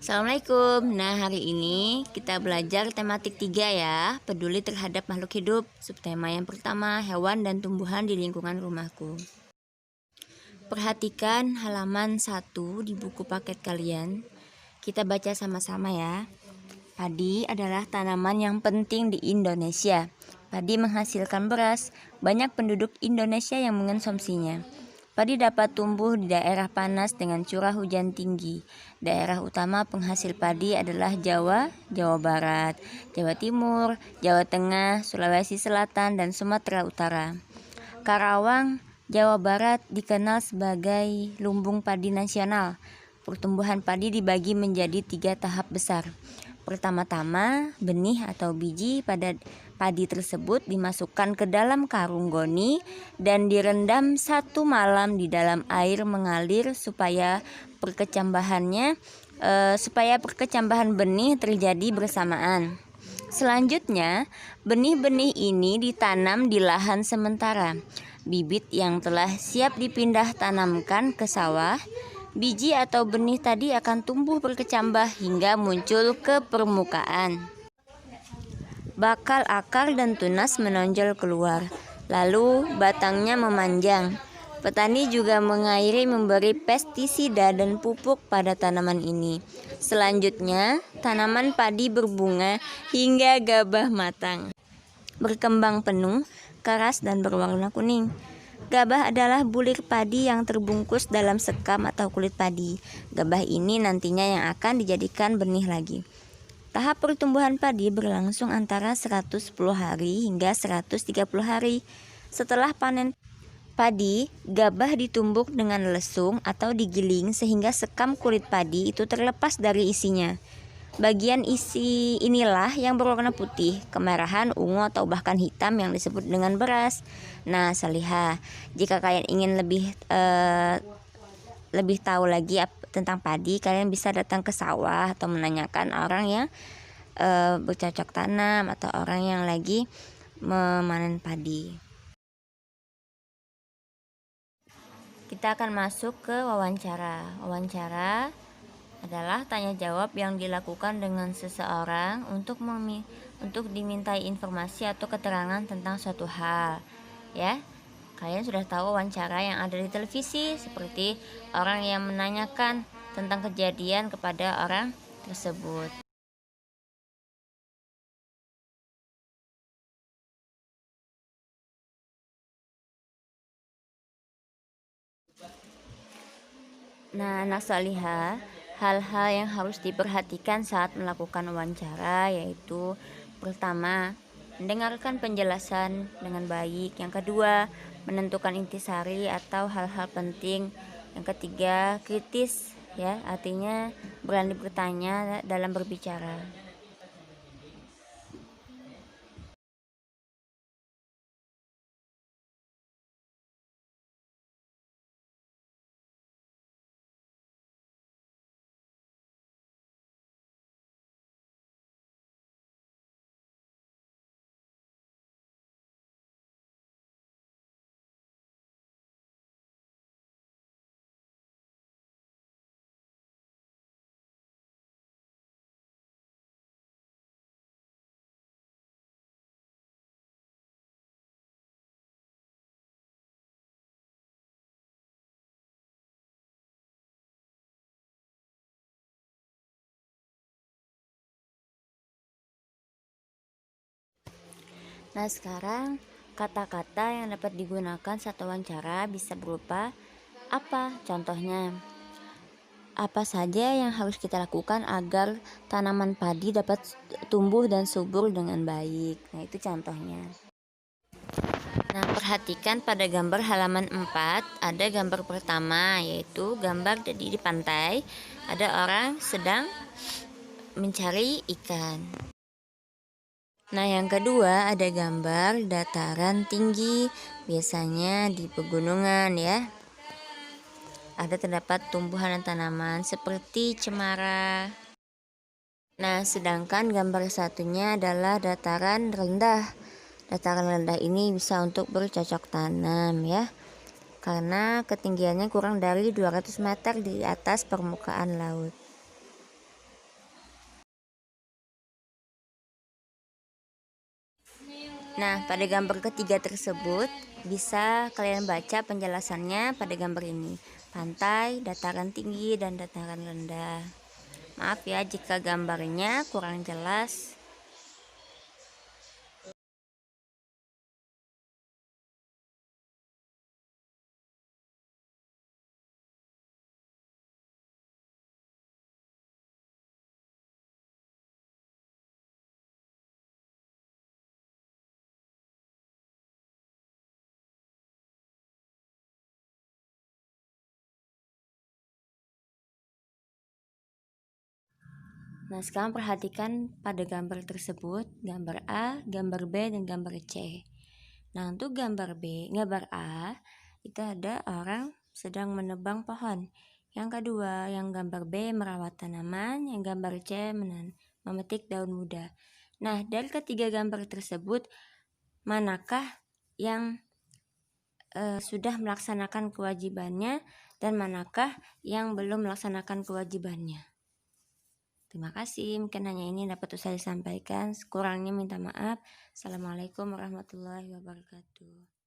Assalamualaikum. Nah, hari ini kita belajar tematik 3 ya, peduli terhadap makhluk hidup. Subtema yang pertama, hewan dan tumbuhan di lingkungan rumahku. Perhatikan halaman 1 di buku paket kalian. Kita baca sama-sama ya. Padi adalah tanaman yang penting di Indonesia. Padi menghasilkan beras. Banyak penduduk Indonesia yang mengonsumsinya. Padi dapat tumbuh di daerah panas dengan curah hujan tinggi. Daerah utama penghasil padi adalah Jawa, Jawa Barat, Jawa Timur, Jawa Tengah, Sulawesi Selatan, dan Sumatera Utara. Karawang, Jawa Barat dikenal sebagai lumbung padi nasional. Pertumbuhan padi dibagi menjadi 3 tahap besar. Pertama-tama, benih atau biji pada padi tersebut dimasukkan ke dalam karung goni dan direndam 1 malam di dalam air mengalir supaya perkecambahan benih terjadi bersamaan. Selanjutnya, benih-benih ini ditanam di lahan sementara. Bibit yang telah siap dipindah tanamkan ke sawah. Biji atau benih tadi akan tumbuh berkecambah hingga muncul ke permukaan. Bakal, akar, dan tunas menonjol keluar, lalu batangnya memanjang. Petani juga mengairi, memberi pestisida dan pupuk pada tanaman ini. Selanjutnya, tanaman padi berbunga hingga gabah matang. Berkembang penuh, keras, dan berwarna kuning. Gabah adalah bulir padi yang terbungkus dalam sekam atau kulit padi. Gabah ini nantinya yang akan dijadikan benih lagi. Tahap pertumbuhan padi berlangsung antara 110 hari hingga 130 hari. Setelah panen padi, gabah ditumbuk dengan lesung atau digiling sehingga sekam kulit padi itu terlepas dari isinya. Bagian isi inilah yang berwarna putih, kemerahan, ungu, atau bahkan hitam yang disebut dengan beras. Nah, Salihah, jika kalian ingin lebih tahu lagi tentang padi, kalian bisa datang ke sawah atau menanyakan orang yang bercocok tanam atau orang yang lagi memanen padi. Kita akan masuk ke wawancara. Wawancara adalah tanya jawab yang dilakukan dengan seseorang untuk dimintai informasi atau keterangan tentang suatu hal. Ya, kalian sudah tahu wawancara yang ada di televisi, seperti orang yang menanyakan tentang kejadian kepada orang tersebut. Nah, anak Salihah, hal-hal yang harus diperhatikan saat melakukan wawancara yaitu pertama, mendengarkan penjelasan dengan baik. Yang kedua, menentukan intisari atau hal-hal penting. Yang ketiga, kritis, ya, artinya berani bertanya dalam berbicara. Nah, sekarang kata-kata yang dapat digunakan saat wawancara bisa berupa apa? Contohnya, apa saja yang harus kita lakukan agar tanaman padi dapat tumbuh dan subur dengan baik? Nah, itu contohnya. Nah, perhatikan pada gambar halaman 4, ada gambar pertama yaitu gambar di pantai. Ada orang sedang mencari ikan. Nah, yang kedua ada gambar dataran tinggi, biasanya di pegunungan ya. Ada terdapat tumbuhan dan tanaman seperti cemara. Nah, sedangkan gambar satunya adalah dataran rendah. Dataran rendah ini bisa untuk bercocok tanam ya, karena ketinggiannya kurang dari 200 meter di atas permukaan laut. Nah, pada gambar ketiga tersebut bisa kalian baca penjelasannya pada gambar ini. Pantai, dataran tinggi, dan dataran rendah. Maaf ya jika gambarnya kurang jelas. Nah, sekarang perhatikan pada gambar tersebut, gambar A, gambar B, dan gambar C. Nah, untuk gambar A, itu ada orang sedang menebang pohon. Yang kedua, yang gambar B merawat tanaman, yang gambar C memetik daun muda. Nah, dari ketiga gambar tersebut, manakah yang sudah melaksanakan kewajibannya dan manakah yang belum melaksanakan kewajibannya? Terima kasih, mungkin hanya ini dapat saya sampaikan. Kurangnya minta maaf. Assalamualaikum warahmatullahi wabarakatuh.